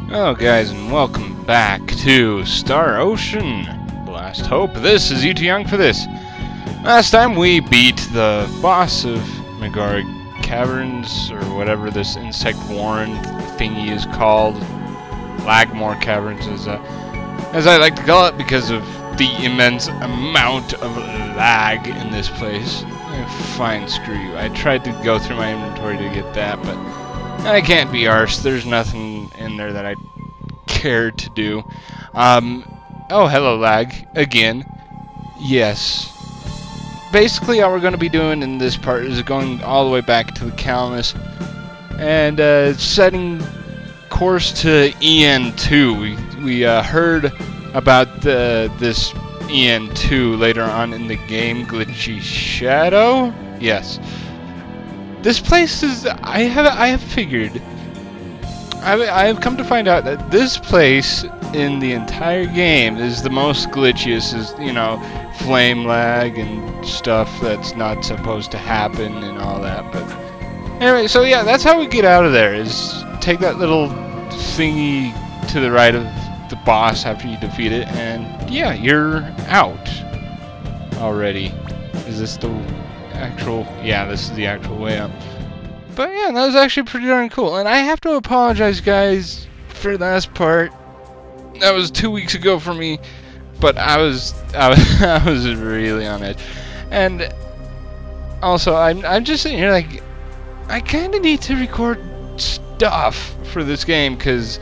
Hello guys, and welcome back to Star Ocean Last Hope. This is E.T. Young for this. Last time we beat the boss of Megara Caverns, or whatever this insect warren thingy is called. Lagmore Caverns, as I like to call it, because of the immense amount of lag in this place. Fine, screw you. I tried to go through my inventory to get that, but I can't be arsed. There's nothing in there that I care to do. Oh, hello, lag. Again. Yes. Basically, all we're going to be doing in this part is going all the way back to the Calamus and setting course to EN2. We heard about this EN2 later on in the game, Glitchy Shadow. Yes. This place is. I have figured. I have come to find out that this place in the entire game is the most glitchiest. Is, you know, flame lag and stuff that's not supposed to happen and all that. But anyway, so yeah, that's how we get out of there. Is take that little thingy to the right of the boss after you defeat it, and yeah, you're out already. Is this the actual? Yeah, this is the actual way up. But yeah, that was actually pretty darn cool. And I have to apologize, guys, for the last part. That was 2 weeks ago for me, but I was really on edge. And also, I'm just sitting here like, I kind of need to record stuff for this game, because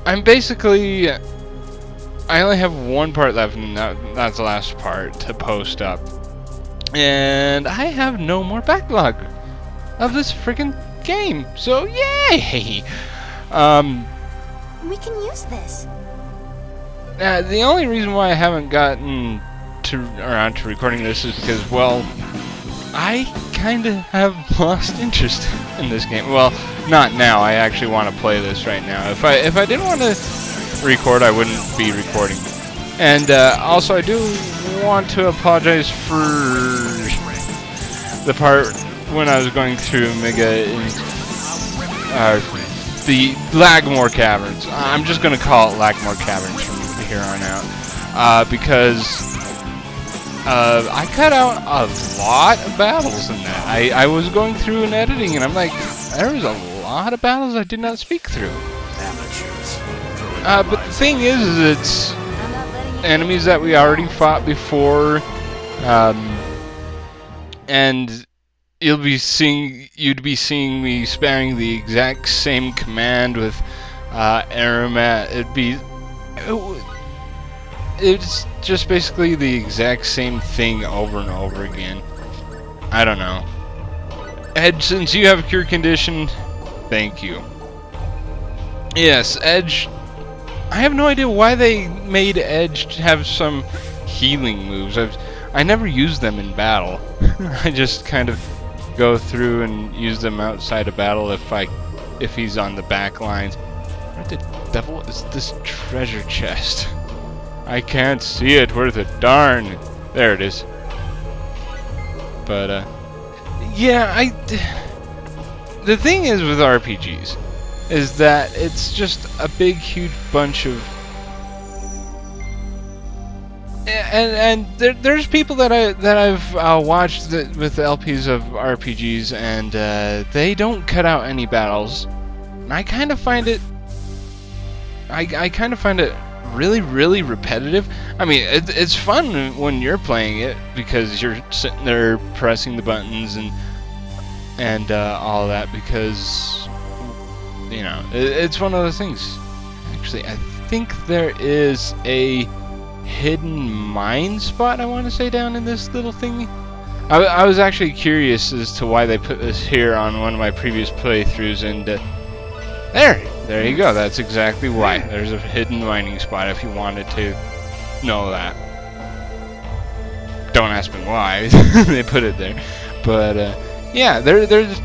I'm basically, I only have one part left, and that's the last part to post up. And I have no more backlog of this freaking game, so yay! We can use this. The only reason why I haven't gotten around to recording this is because, well, I kind of have lost interest in this game. Well, not now. I actually want to play this right now. If I didn't want to record, I wouldn't be recording. And also, I do want to apologize for the part when I was going through the Lagmore Caverns. I'm just going to call it Lagmore Caverns from here on out, because I cut out a lot of battles in that. I was going through and editing, and I'm like, there was a lot of battles I did not speak through. But the thing is it's enemies that we already fought before, and you'd be seeing me spamming the exact same command with Aromat. It's just basically the exact same thing over and over again. I don't know. Edge, since you have a cure condition, thank you. Yes, Edge. I have no idea why they made Edge have some healing moves. I never use them in battle. I just kind of go through and use them outside of battle if he's on the back lines. Where the devil is this treasure chest? I can't see it. Where's the darn? There it is. But yeah, the thing is with RPGs is that it's just a big, huge bunch of, and there's people that I've watched with LPs of RPGs, and they don't cut out any battles. And I kind of find it, I kind of find it really, really repetitive. I mean, it's fun when you're playing it because you're sitting there pressing the buttons and all that, because, you know, it's one of those things. Actually, I think there is a hidden mine spot, I want to say, down in this little thingy. I was actually curious as to why they put this here on one of my previous playthroughs, and there you go. That's exactly why. There's a hidden mining spot if you wanted to know that. Don't ask me why they put it there, but yeah, there's.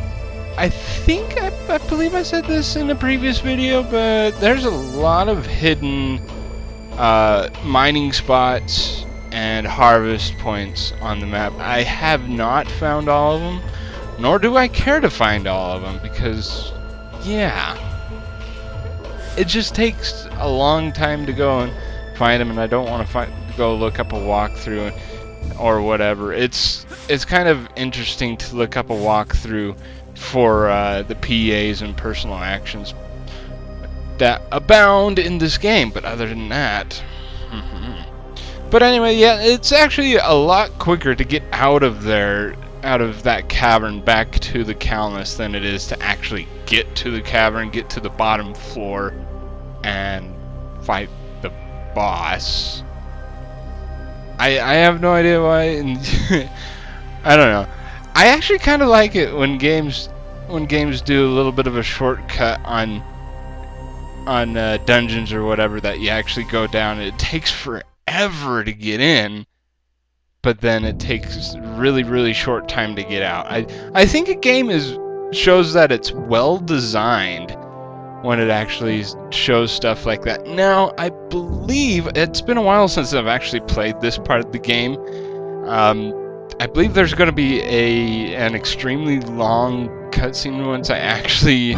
I think I believe I said this in a previous video, but there's a lot of hidden mining spots and harvest points on the map. I have not found all of them, nor do I care to find all of them, because yeah, it just takes a long time to go and find them, and I don't want to go look up a walkthrough or whatever. It's kind of interesting to look up a walkthrough for the PAs and personal actions that abound in this game, but other than that... But anyway, yeah, it's actually a lot quicker to get out of that cavern back to the Calnus than it is to actually get to the cavern, get to the bottom floor, and fight the boss. I have no idea why. I don't know. I actually kind of like it when games do a little bit of a shortcut on dungeons or whatever that you actually go down. It takes forever to get in, but then it takes really short time to get out. I think a game shows that it's well designed when it actually shows stuff like that. Now, I believe it's been a while since I've actually played this part of the game. I believe there's going to be an extremely long cutscene once I actually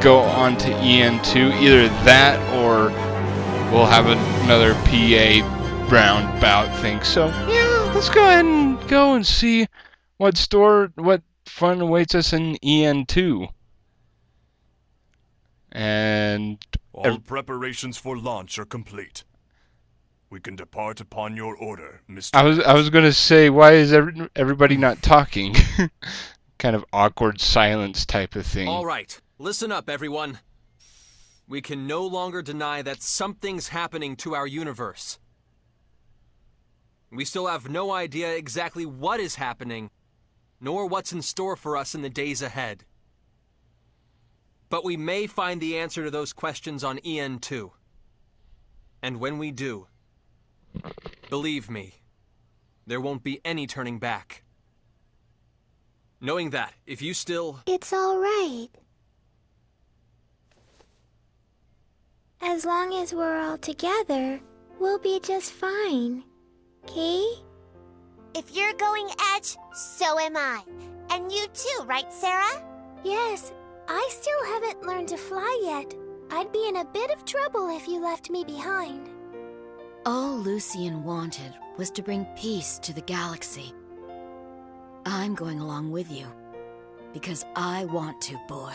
go on to EN2. Either that or we'll have another PA roundabout thing. So yeah, let's go ahead and go and see what fun awaits us in EN2. And all preparations for launch are complete. We can depart upon your order, Mr. I was gonna say, why is everybody not talking? Kind of awkward silence type of thing. All right, listen up, everyone. We can no longer deny that something's happening to our universe. We still have no idea exactly what is happening, nor what's in store for us in the days ahead. But we may find the answer to those questions on EN2. And when we do, believe me, there won't be any turning back. Knowing that, if you still... It's all right. As long as we're all together, we'll be just fine. Okay? If you're going Edge, so am I. And you too, right, Sarah? Yes, I still haven't learned to fly yet. I'd be in a bit of trouble if you left me behind. All Lucian wanted was to bring peace to the galaxy. I'm going along with you, because I want to, boy.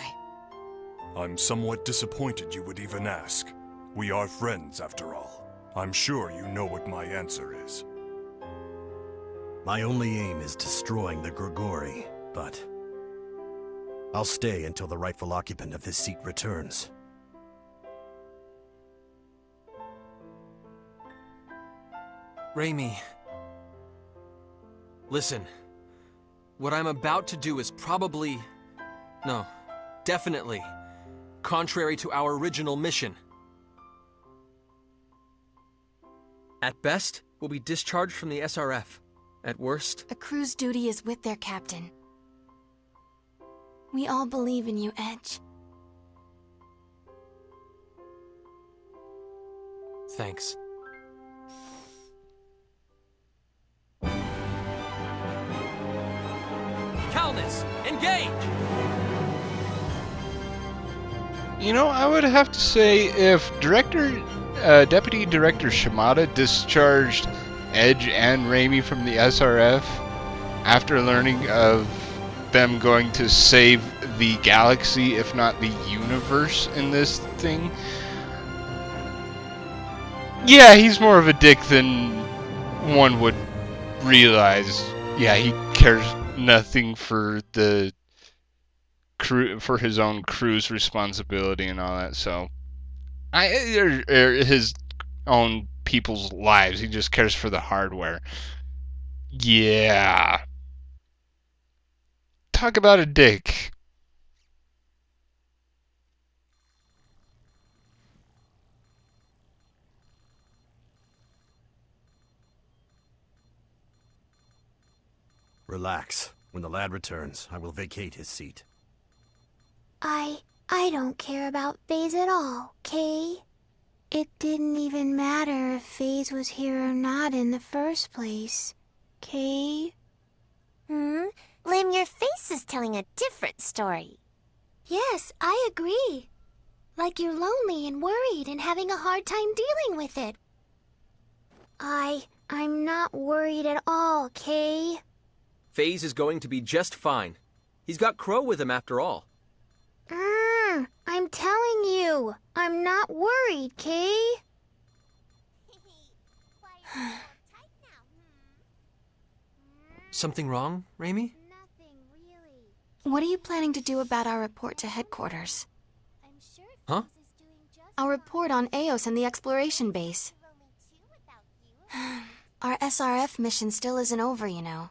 I'm somewhat disappointed you would even ask. We are friends, after all. I'm sure you know what my answer is. My only aim is destroying the Grigori, but I'll stay until the rightful occupant of this seat returns. Raimi, listen. What I'm about to do is definitely contrary to our original mission. At best, we'll be discharged from the SRF. At worst... A crew's duty is with their captain. We all believe in you, Edge. Thanks. Calnus, engage! You know, I would have to say if Deputy Director Shimada discharged Edge and Raimi from the SRF after learning of them going to save the galaxy, if not the universe, in this thing. Yeah, he's more of a dick than one would realize. Yeah, he cares nothing for the crew, for his own crew's responsibility and all that. So, his own people's lives. He just cares for the hardware. Yeah. Talk about a dick. Relax. When the lad returns, I will vacate his seat. I don't care about FaZe at all, Kay? It didn't even matter if FaZe was here or not in the first place, Kay? Lim, your face is telling a different story. Yes, I agree. Like you're lonely and worried and having a hard time dealing with it. I'm not worried at all, Kay. FaZe is going to be just fine. He's got Crow with him after all. I'm telling you, I'm not worried, Kay. Something wrong, Raimi? Nothing really. What are you planning to do about our report to headquarters? I'm sure Huh? FaZe is doing just Our report on Eos and the exploration base. Our SRF mission still isn't over, you know.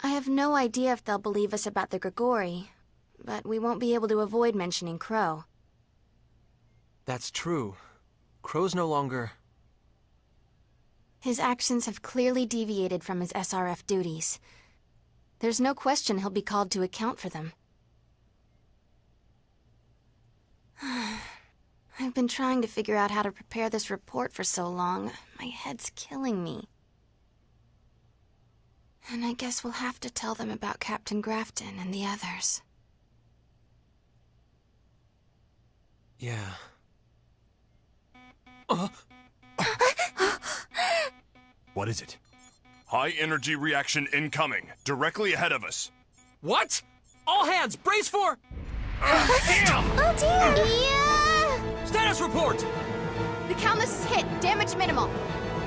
I have no idea if they'll believe us about the Grigori, but we won't be able to avoid mentioning Crow. That's true. Crow's no longer... His actions have clearly deviated from his SRF duties. There's no question he'll be called to account for them. I've been trying to figure out how to prepare this report for so long. My head's killing me. And I guess we'll have to tell them about Captain Grafton and the others. Yeah. What is it? High energy reaction incoming, directly ahead of us. What? All hands, brace for... Damn! Oh dear! Yeah! Status report! The Countess is hit. Damage minimal.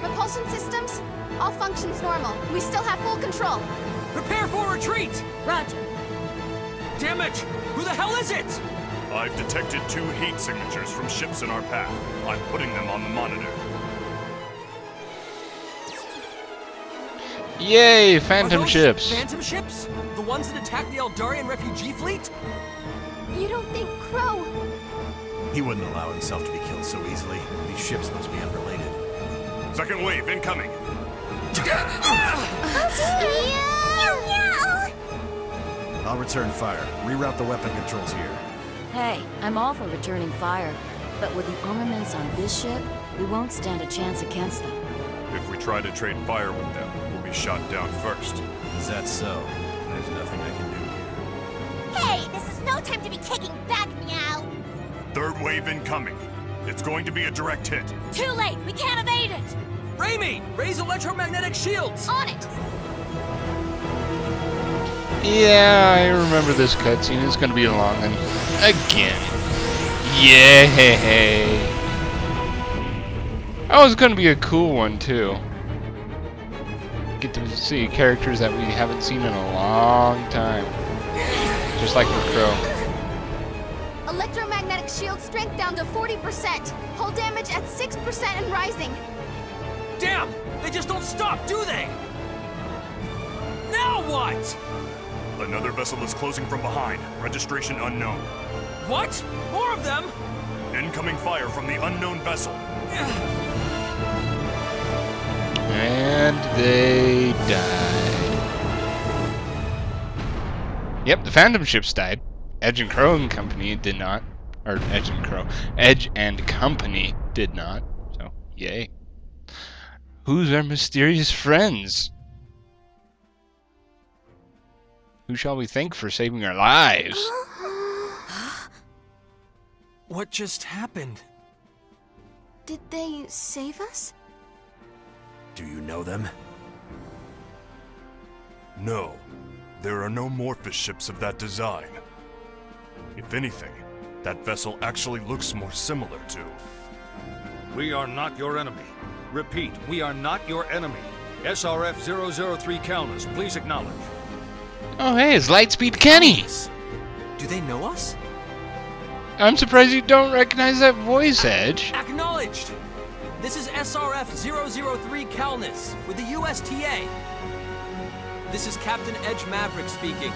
Repulsion systems, all functions normal. We still have full control. Prepare for retreat! Roger. Damn it! Who the hell is it? I've detected 2 heat signatures from ships in our path. I'm putting them on the monitor. Yay, Are phantom those ships. Phantom ships? The ones that attacked the Eldarian refugee fleet? You don't think Crow... He wouldn't allow himself to be killed so easily. These ships must be unrelated. Second wave incoming. I'll return fire. Reroute the weapon controls here. Hey, I'm all for returning fire, but with the armaments on this ship, we won't stand a chance against them. If we try to trade fire with them, we'll be shot down first. Is that so? There's nothing I can do here. Hey, this is no time to be kicking back, meow. Third wave incoming. It's going to be a direct hit. Too late! We can't evade it! Raimi! Raise electromagnetic shields! On it! Yeah, I remember this cutscene. It's gonna be a long one. Again. Yay! That was gonna be a cool one, too. Get to see characters that we haven't seen in a long time. Just like with Crow. Electromagnetic shield strength down to 40%. Hull damage at 6% and rising. Damn! They just don't stop, do they? Now what? Another vessel is closing from behind. Registration unknown. What? More of them? Incoming fire from the unknown vessel. And they died. Yep, the Phantom ships died. Edge and Crow and Company did not. Or Edge and Crow. Edge and Company did not. So, yay. Who's our mysterious friends? Who shall we thank for saving our lives? What just happened? Did they save us? Do you know them? No, there are no Morphous ships of that design. If anything, that vessel actually looks more similar to... We are not your enemy. Repeat, we are not your enemy. SRF 003 Calnus, please acknowledge. Oh, hey, it's Lightspeed Kenny! Do they know us? I'm surprised you don't recognize that voice, Edge. Acknowledged! This is SRF 003 Calnus with the USTA. This is Captain Edge Maverick speaking.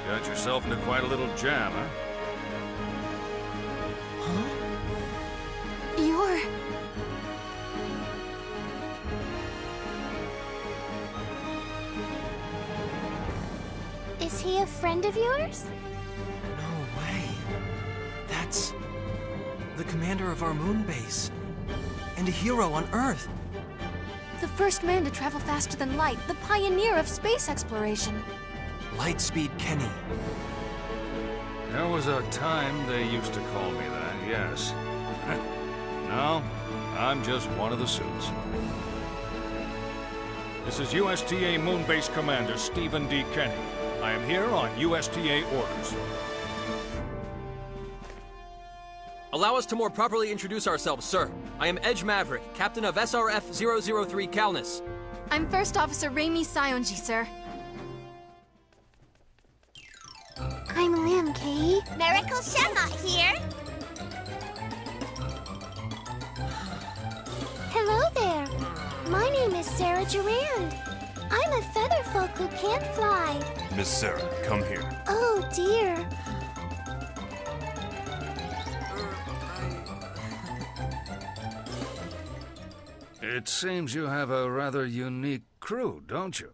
Got yourself into quite a little jam, huh? You're... Is he a friend of yours? No way. That's the commander of our moon base. And a hero on Earth. the first man to travel faster than light, the pioneer of space exploration. Lightspeed Kenny. There was a time they used to call me that, yes. Now, I'm just one of the suits. This is USTA Moonbase Commander Stephen D. Kenny. I am here on USTA orders. Allow us to more properly introduce ourselves, sir. I am Edge Maverick, captain of SRF 003 Calnus. I'm First Officer Raimi Sionji, sir. I'm Lim, Kay. Miracle Shema here. Hello there. My name is Sarah Durand. I'm a featherfolk who can't fly. Miss Sarah, come here. Oh, dear. It seems you have a rather unique crew, don't you?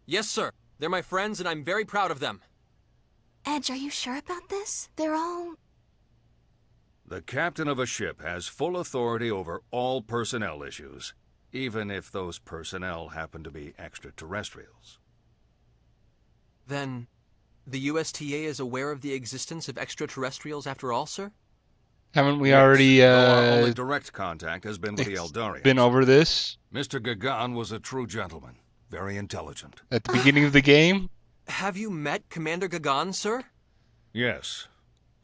Yes, sir. They're my friends, and I'm very proud of them. Edge, are you sure about this? They're all... The captain of a ship has full authority over all personnel issues, even if those personnel happen to be extraterrestrials. Then, the USTA is aware of the existence of extraterrestrials after all, sir? Haven't we Yes, already though our only direct contact has been with the Eldarians. been over this Mr. Gagan was a true gentleman, very intelligent. at the beginning of the game? Have you met Commander Gagan, sir? Yes,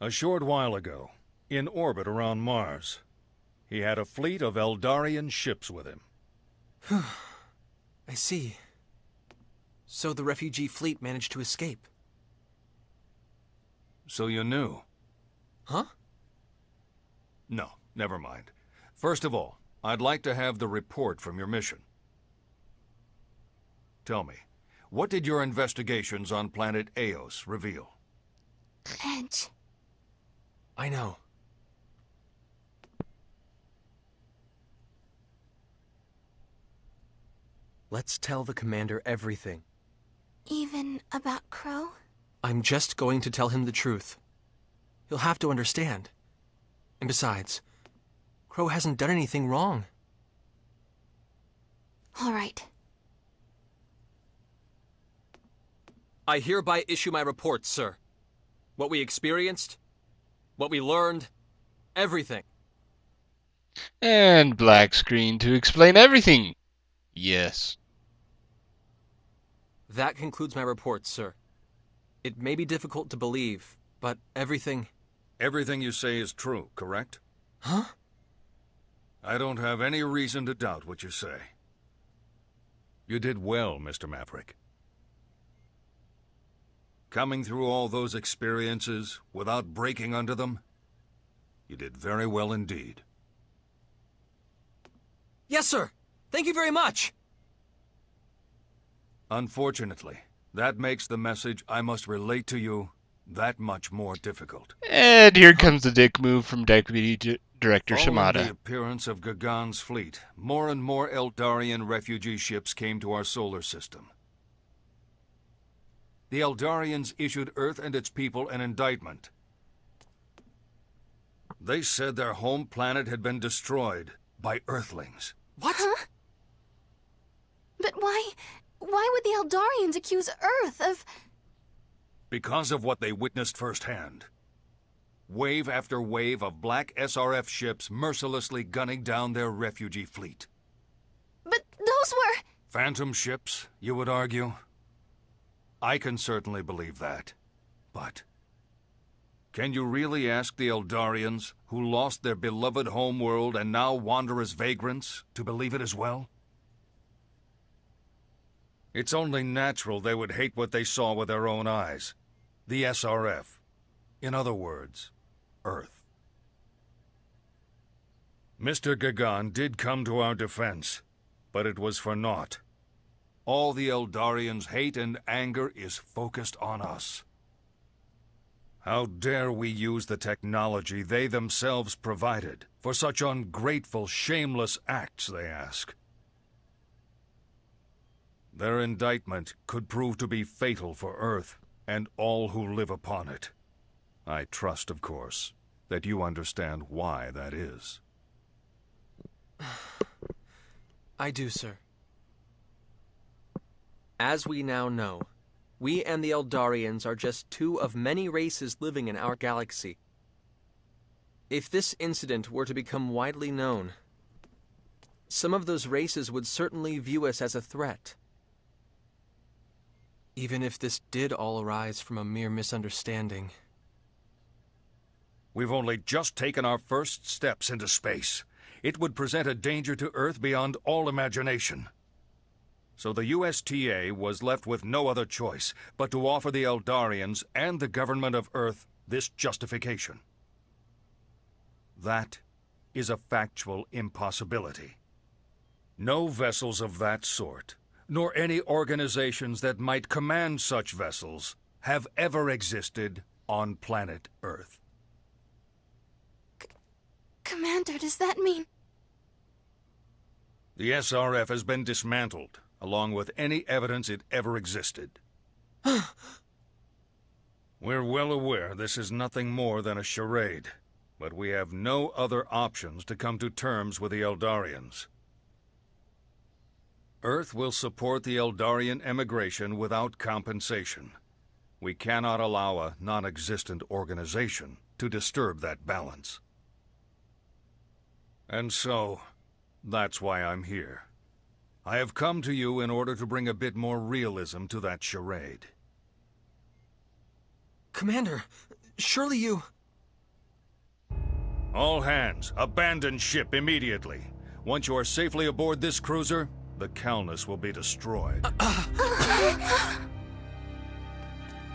a short while ago, in orbit around Mars. He had a fleet of Eldarian ships with him. I see. So the refugee fleet managed to escape. So you knew? Huh? No, never mind. First of all, I'd like to have the report from your mission. Tell me, what did your investigations on planet Eos reveal? Edge. I know. Let's tell the commander everything. Even about Crow? I'm just going to tell him the truth. He'll have to understand. And besides, Crow hasn't done anything wrong. All right. I hereby issue my report, sir. What we experienced, what we learned, everything. And black screen to explain everything. Yes. That concludes my report, sir. It may be difficult to believe, but everything... Everything you say is true, correct? Huh? I don't have any reason to doubt what you say. You did well, Mr. Maverick. Coming through all those experiences without breaking under them, you did very well indeed. Yes, sir! Thank you very much! Unfortunately, that makes the message I must relate to you that much more difficult. And here comes the dick move from Deputy Director Following Shimada. the appearance of Gagan's fleet, more and more Eldarian refugee ships came to our solar system. The Eldarians issued Earth and its people an indictment. They said their home planet had been destroyed by Earthlings. What? Huh? But why would the Eldarians accuse Earth of... Because of what they witnessed firsthand. Wave after wave of black SRF ships mercilessly gunning down their refugee fleet. But those were... Phantom ships, you would argue? I can certainly believe that. But can you really ask the Eldarians, who lost their beloved homeworld and now wander as vagrants, to believe it as well? It's only natural they would hate what they saw with their own eyes. The SRF. In other words, Earth. Mr. Gagan did come to our defense, but it was for naught. All the Eldarians' hate and anger is focused on us. How dare we use the technology they themselves provided for such ungrateful, shameless acts, they ask. Their indictment could prove to be fatal for Earth and all who live upon it. I trust, of course, that you understand why that is. I do, sir. As we now know, We and the Eldarians are just two of many races living in our galaxy. If this incident were to become widely known, some of those races would certainly view us as a threat. Even if this did all arise from a mere misunderstanding. We've only just taken our first steps into space. It would present a danger to Earth beyond all imagination. So the USTA was left with no other choice but to offer the Eldarians and the government of Earth this justification. That is a factual impossibility. No vessels of that sort, nor any organizations that might command such vessels, have ever existed on planet Earth. Commander, does that mean... The SRF has been dismantled, along with any evidence it ever existed. We're well aware this is nothing more than a charade, but we have no other options to come to terms with the Eldarians. Earth will support the Eldarian emigration without compensation. We cannot allow a non-existent organization to disturb that balance. And so, that's why I'm here. I have come to you in order to bring a bit more realism to that charade. Commander, surely you... All hands, abandon ship immediately. Once you are safely aboard this cruiser, the Calnus will be destroyed.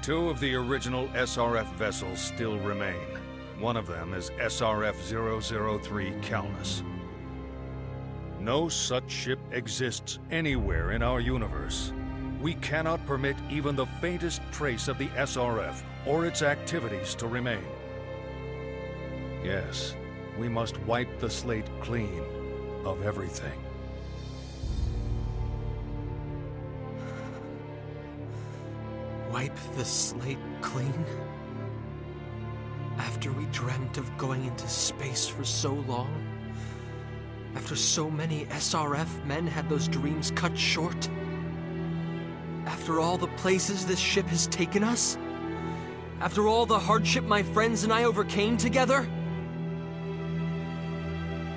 Two of the original SRF vessels still remain. One of them is SRF-003 Calnus. No such ship exists anywhere in our universe. We cannot permit even the faintest trace of the SRF or its activities to remain. Yes, we must wipe the slate clean of everything. Wipe the slate clean? After we dreamt of going into space for so long? After so many SRF men had those dreams cut short? After all the places this ship has taken us? After all the hardship my friends and I overcame together?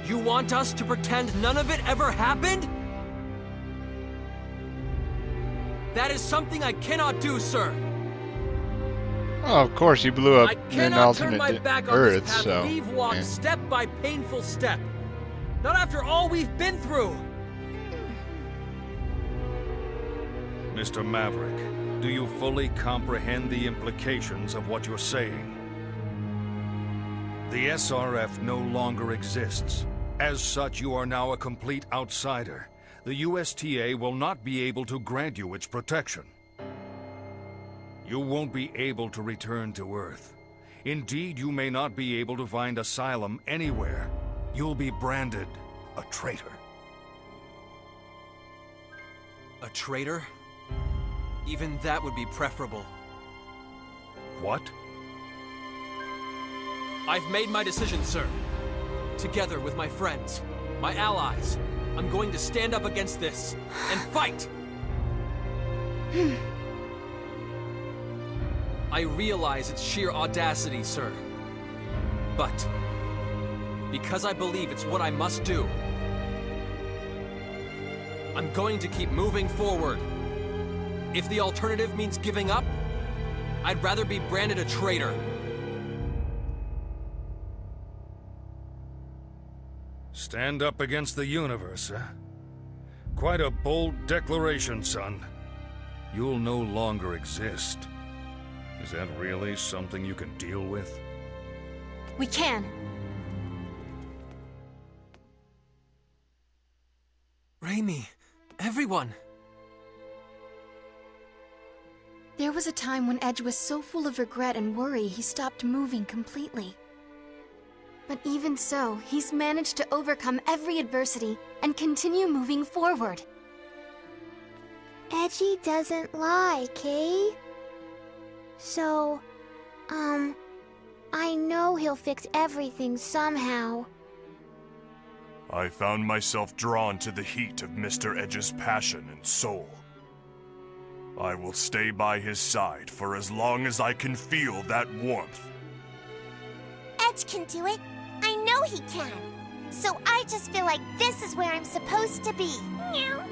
You want us to pretend none of it ever happened? That is something I cannot do, sir. Oh, of course, he blew up I an cannot turn my alternate back on Earth, this path so... we've walked yeah. step by painful step. Not after all we've been through. Mr. Maverick, do you fully comprehend the implications of what you're saying? The SRF no longer exists. As such, you are now a complete outsider. The USTA will not be able to grant you its protection. You won't be able to return to Earth. Indeed, you may not be able to find asylum anywhere. You'll be branded a traitor. A traitor? Even that would be preferable. What? I've made my decision, sir. Together with my friends, my allies, I'm going to stand up against this and fight! I realize it's sheer audacity, sir. But, because I believe it's what I must do, I'm going to keep moving forward. If the alternative means giving up, I'd rather be branded a traitor. Stand up against the universe, huh? Quite a bold declaration, son. You'll no longer exist. Is that really something you can deal with? We can. Raimi, everyone. There was a time when Edge was so full of regret and worry he stopped moving completely. But even so, he's managed to overcome every adversity and continue moving forward. Edgy doesn't lie, Kay. So, I know he'll fix everything somehow. I found myself drawn to the heat of Mr. Edge's passion and soul. I will stay by his side for as long as I can feel that warmth. Edge can do it. I know he can. So I just feel like this is where I'm supposed to be. Meow.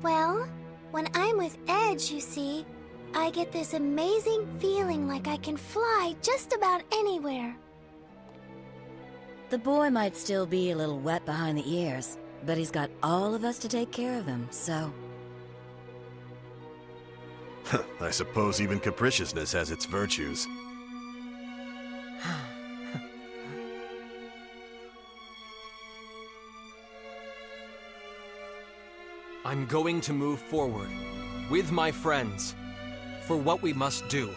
Well, when I'm with Edge, you see, I get this amazing feeling like I can fly just about anywhere. The boy might still be a little wet behind the ears, but he's got all of us to take care of him, so... I suppose even capriciousness has its virtues. I'm going to move forward, with my friends, for what we must do.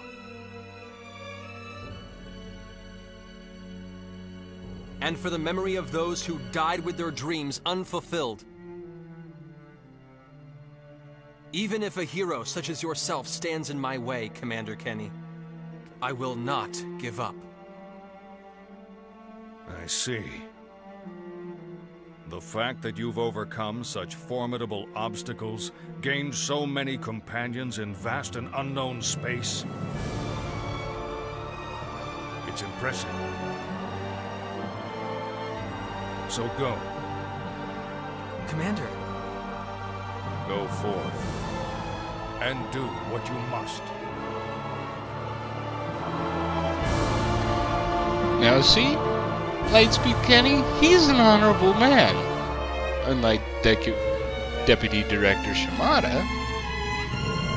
And for the memory of those who died with their dreams unfulfilled. Even if a hero such as yourself stands in my way, Commander Kenny, I will not give up. I see. The fact that you've overcome such formidable obstacles, gained so many companions in vast and unknown space, it's impressive. So go. Commander. Go forth. And do what you must. Now see? Lightspeed Kenny, he's an honorable man. Unlike Deputy Director Shimada,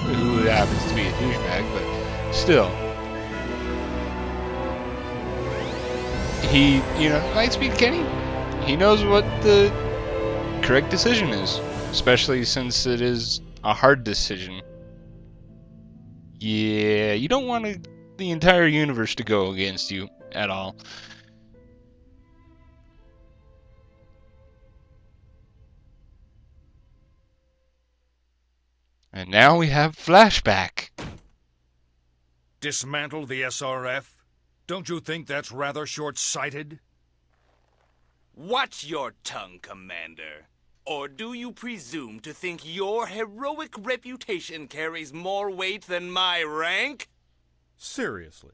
who happens to be a douchebag, but still. He, Lightspeed Kenny, he knows what the correct decision is. Especially since it is a hard decision. Yeah, you don't want the entire universe to go against you at all. And now we have flashback. Dismantle the SRF? Don't you think that's rather short-sighted? Watch your tongue, Commander. Or do you presume to think your heroic reputation carries more weight than my rank? Seriously.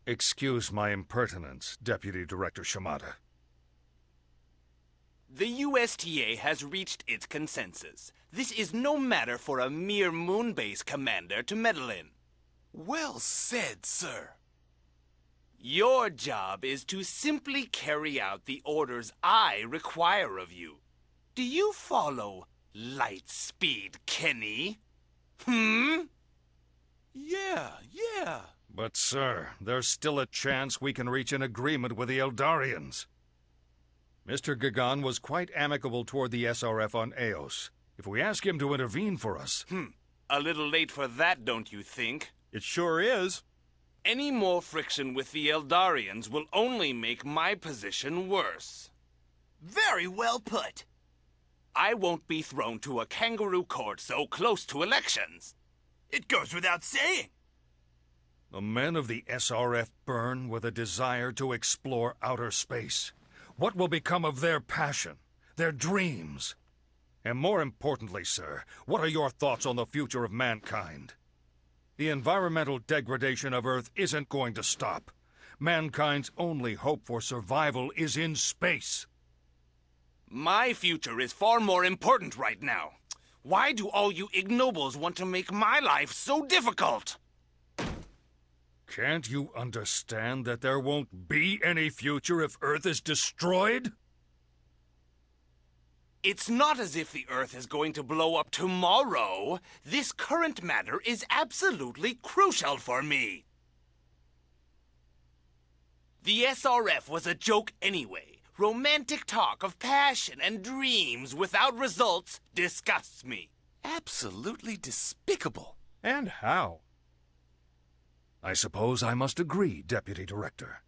Excuse my impertinence, Deputy Director Shimada. The USTA has reached its consensus. This is no matter for a mere moon-base commander to meddle in. Well said, sir. Your job is to simply carry out the orders I require of you. Do you follow, Lightspeed Kenny? Yeah. But, sir, there's still a chance we can reach an agreement with the Eldarians. Mr. Gagan was quite amicable toward the SRF on Eos. If we ask him to intervene for us... A little late for that, don't you think? It sure is. Any more friction with the Eldarians will only make my position worse. Very well put. I won't be thrown to a kangaroo court so close to elections. It goes without saying. The men of the SRF burn with a desire to explore outer space. What will become of their passion, their dreams? And more importantly, sir, what are your thoughts on the future of mankind? The environmental degradation of Earth isn't going to stop. Mankind's only hope for survival is in space. My future is far more important right now. Why do all you ignobles want to make my life so difficult? Can't you understand that there won't be any future if Earth is destroyed? It's not as if the Earth is going to blow up tomorrow. This current matter is absolutely crucial for me. The SRF was a joke anyway. Romantic talk of passion and dreams without results disgusts me. Absolutely despicable. And how? I suppose I must agree, Deputy Director.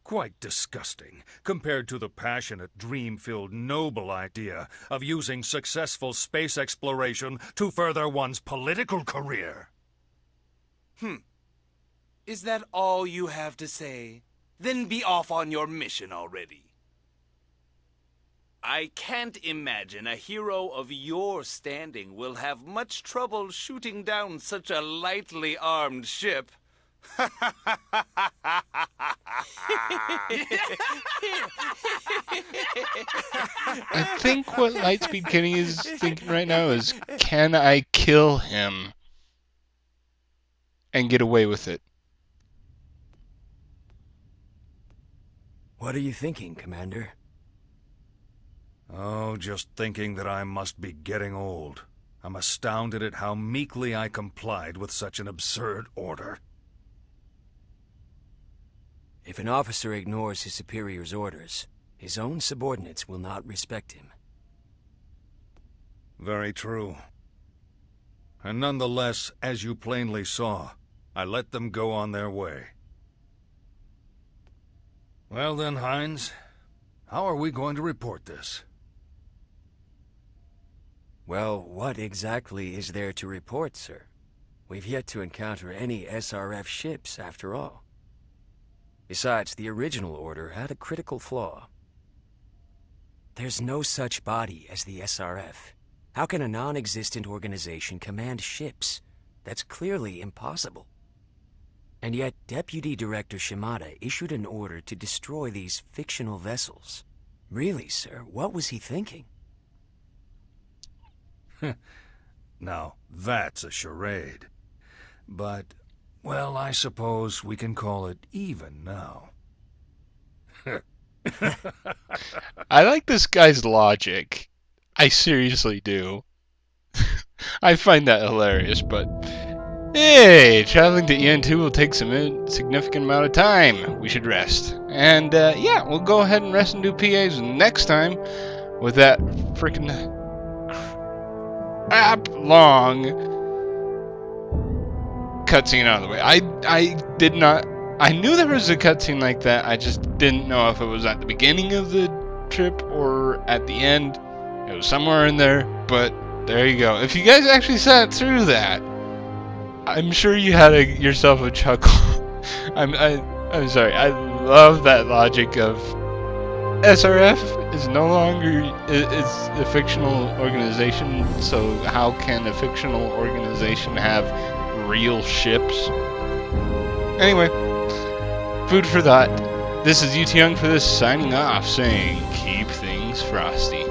Quite disgusting, compared to the passionate, dream-filled, noble idea of using successful space exploration to further one's political career. Is that all you have to say? Then be off on your mission already. I can't imagine a hero of your standing will have much trouble shooting down such a lightly armed ship. I think what Lightspeed Kenny is thinking right now is, can I kill him and get away with it? What are you thinking, Commander? Oh, just thinking that I must be getting old. I'm astounded at how meekly I complied with such an absurd order. If an officer ignores his superior's orders, his own subordinates will not respect him. Very true. And nonetheless, as you plainly saw, I let them go on their way. Well then, Hines, how are we going to report this? Well, what exactly is there to report, sir? We've yet to encounter any SRF ships, after all. Besides, the original order had a critical flaw. There's no such body as the SRF. How can a non-existent organization command ships? That's clearly impossible. And yet, Deputy Director Shimada issued an order to destroy these fictional vessels. Really, sir, what was he thinking? Now, that's a charade. But, well, I suppose we can call it even now. I like this guy's logic. I seriously do. I find that hilarious, but... Hey, traveling to EN2 will take some significant amount of time. We should rest. And, yeah, we'll go ahead and rest and do PAs next time with that freaking crap long cutscene out of the way. I did not... I knew there was a cutscene like that, I just didn't know if it was at the beginning of the trip or at the end. It was somewhere in there, but there you go. If you guys actually sat through that, I'm sure you had yourself a chuckle. I'm sorry. I love that logic of SRF is no longer it's a fictional organization. So how can a fictional organization have real ships? Anyway, food for thought. This is UT Young for this, signing off, saying keep things frosty.